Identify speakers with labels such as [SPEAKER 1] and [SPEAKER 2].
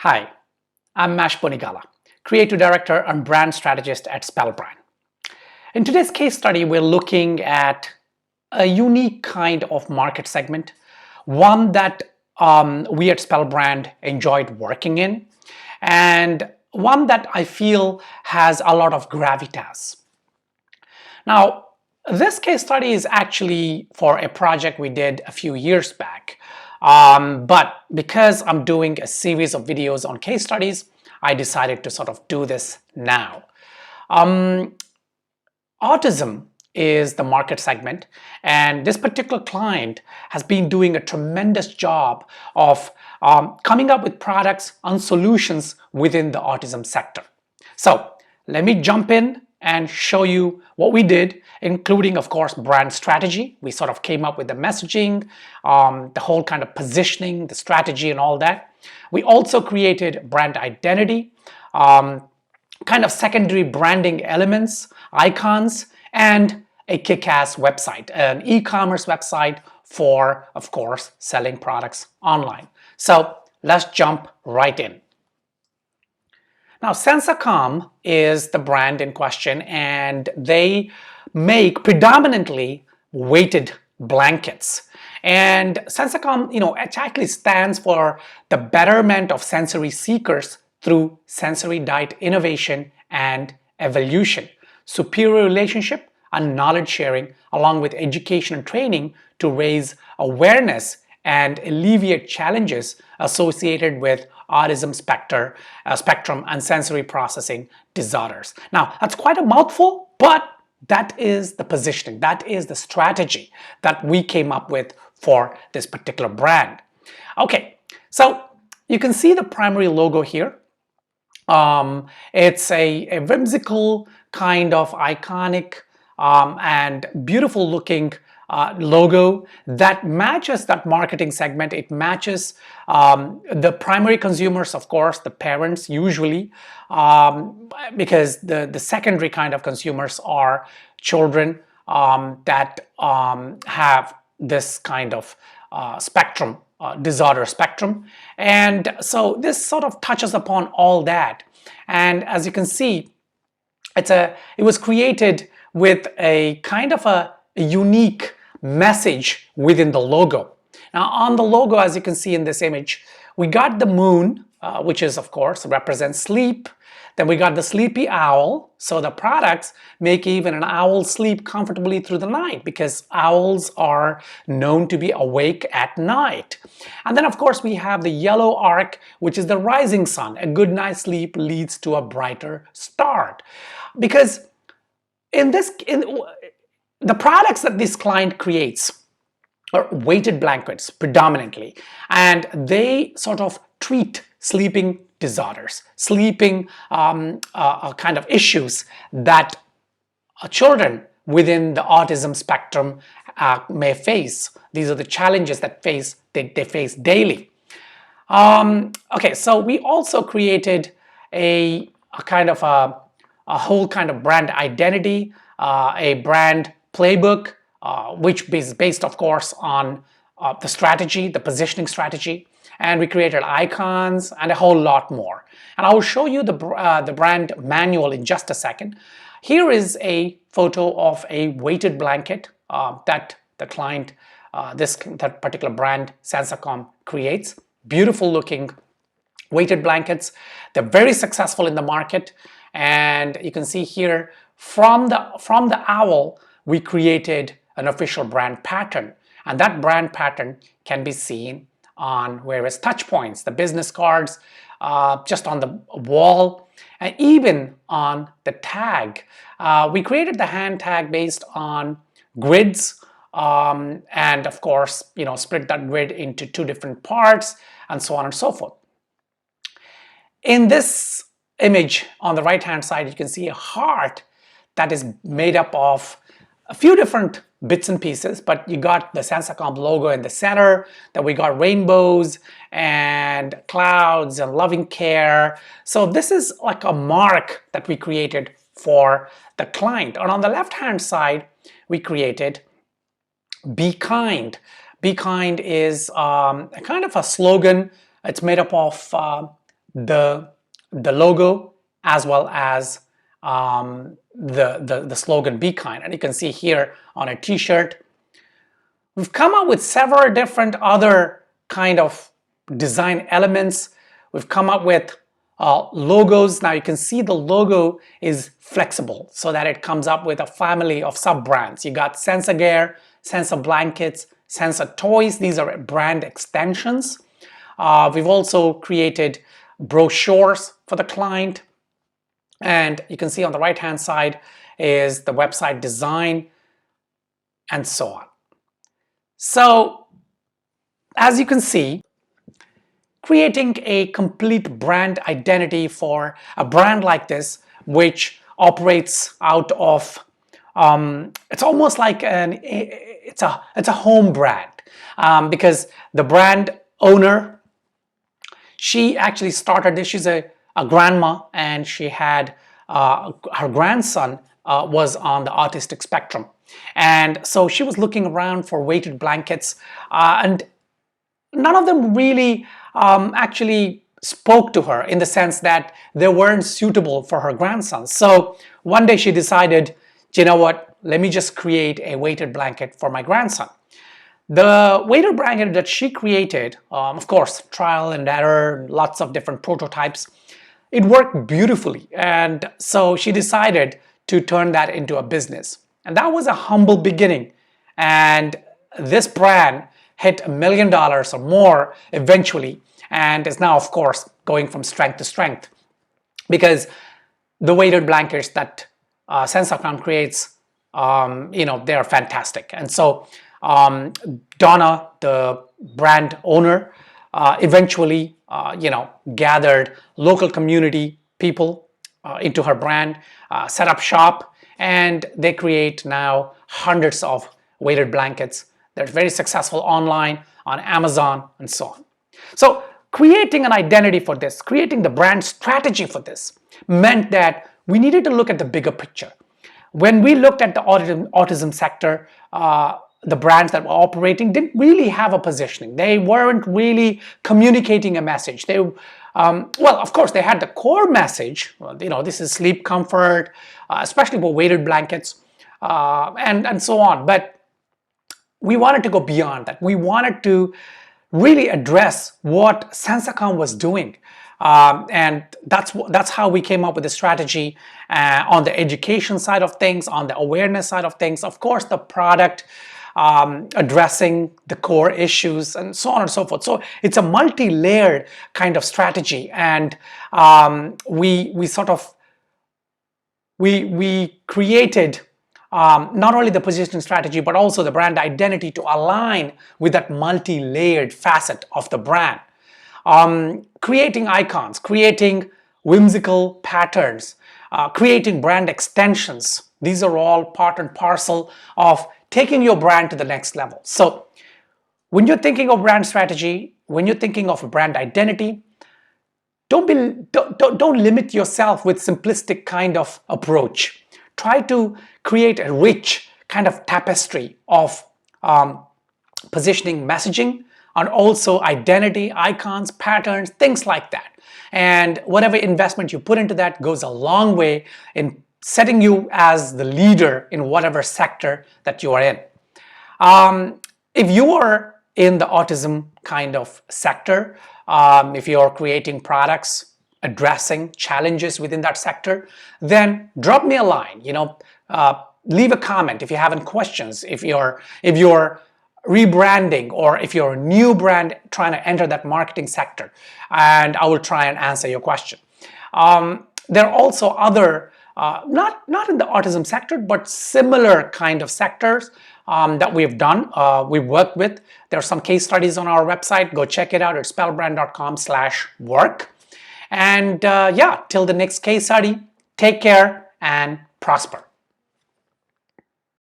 [SPEAKER 1] Hi, I'm Mash Ponigala, Creative Director and Brand Strategist at Spellbrand. In today's case study, we're looking at a unique kind of market segment, one that we at Spellbrand enjoyed working in, and one that I feel has a lot of gravitas. Now, this case study is actually for a project we did a few years back. But because I'm doing a series of videos on case studies, I decided to sort of do this now. Autism is the market segment, and this particular client has been doing a tremendous job of coming up with products and solutions within the autism sector. So let me jump in and show you what we did, including, of course, brand strategy. We sort of came up with the messaging, the whole kind of positioning, the strategy and all that. We also created brand identity, kind of secondary branding elements, icons, and a kick-ass website, an e-commerce website for, of course, selling products online. So let's jump right in. Now, SensaCalm is the brand in question, and they make predominantly weighted blankets. And SensaCalm, it actually stands for the betterment of sensory seekers through sensory diet innovation and evolution, superior relationship and knowledge sharing, along with education and training to raise awareness and alleviate challenges associated with autism spectrum and sensory processing disorders. Now, that's quite a mouthful, but that is the positioning, that is the strategy that we came up with for this particular brand. Okay, so you can see the primary logo here. It's a whimsical kind of iconic and beautiful looking logo that matches that marketing segment. It matches the primary consumers, of course, the parents usually, because the secondary kind of consumers are children that have this kind of spectrum, disorder spectrum. And so this sort of touches upon all that. And as you can see, it was created with a kind of a unique message within the logo. Now, on the logo, as you can see in this image, we got the moon, which is, of course, represents sleep. Then we got the sleepy owl. So the products make even an owl sleep comfortably through the night because owls are known to be awake at night. And then, of course, we have the yellow arc, which is the rising sun. A good night's sleep leads to a brighter start. Because the products that this client creates are weighted blankets predominantly, and they sort of treat sleeping disorders, sleeping kind of issues that children within the autism spectrum may face. These are the challenges that they face daily. Okay, so we also created a kind of a whole kind of brand identity, a brand playbook, which is based, of course, on the strategy, the positioning strategy, and we created icons and a whole lot more. And I will show you the brand manual in just a second. Here is a photo of a weighted blanket that the client, that particular brand, SensaCalm, creates. Beautiful looking weighted blankets. They're very successful in the market, and you can see here from the owl, we created an official brand pattern, and that brand pattern can be seen on various touch points, the business cards, just on the wall, and even on the tag. We created the hand tag based on grids, and of course, split that grid into two different parts, and so on and so forth. In this image on the right hand side, you can see a heart that is made up of a few different bits and pieces, but you got the SensaCalm logo in the center, then we got rainbows and clouds and loving care. So this is like a mark that we created for the client. And on the left hand side, we created Be Kind. Be Kind is a kind of a slogan. It's made up of the logo as well as the slogan "Be Kind." And you can see here on a t-shirt, we've come up with several different other kind of design elements. We've come up with logos. Now you can see the logo is flexible so that it comes up with a family of sub-brands. You got SensaGear, Sensa Blankets, Sensa Toys. These are brand extensions. We've also created brochures for the client. And you can see on the right hand side is the website design and so on. So as you can see, creating a complete brand identity for a brand like this, which operates out of, it's almost like it's a home brand, because the brand owner, she actually started this. She's a grandma, and she had her grandson was on the autistic spectrum, and so she was looking around for weighted blankets, and none of them really actually spoke to her in the sense that they weren't suitable for her grandson. So one day she decided, you know what, let me just create a weighted blanket for my grandson. The weighted blanket that she created, of course, trial and error, lots of different prototypes, it worked beautifully. And so she decided to turn that into a business. And that was a humble beginning. And this brand hit $1 million or more eventually, and is now, of course, going from strength to strength, because the weighted blankets that SensaCalm creates, they are fantastic. And so Donna, the brand owner, eventually gathered local community people into her brand, set up shop, and they create now hundreds of weighted blankets. They're very successful online, on Amazon, and so on. So creating an identity for this, creating the brand strategy for this, meant that we needed to look at the bigger picture. When we looked at the autism sector, the brands that were operating didn't really have a positioning. They weren't really communicating a message. They, well, of course, they had the core message. This is sleep comfort, especially for weighted blankets, and so on. But we wanted to go beyond that. We wanted to really address what SensaCalm was doing. And that's how we came up with the strategy on the education side of things, on the awareness side of things, of course, the product, addressing the core issues, and so on and so forth. So it's a multi-layered kind of strategy. And we created not only the positioning strategy, but also the brand identity to align with that multi-layered facet of the brand. Creating icons, creating whimsical patterns, creating brand extensions. These are all part and parcel of taking your brand to the next level. So when you're thinking of brand strategy, when you're thinking of a brand identity, don't limit yourself with simplistic kind of approach. Try to create a rich kind of tapestry of positioning, messaging, and also identity, icons, patterns, things like that. And whatever investment you put into that goes a long way in setting you as the leader in whatever sector that you are in. If you are in the autism kind of sector, if you're creating products addressing challenges within that sector, then drop me a line. Leave a comment if you have any questions. If you're rebranding, or if you're a new brand trying to enter that marketing sector, and I will try and answer your question. There are also other, not in the autism sector, but similar kind of sectors that we've done, we've worked with. There are some case studies on our website. Go check it out at spellbrand.com/work. And yeah, till the next case study, take care and prosper.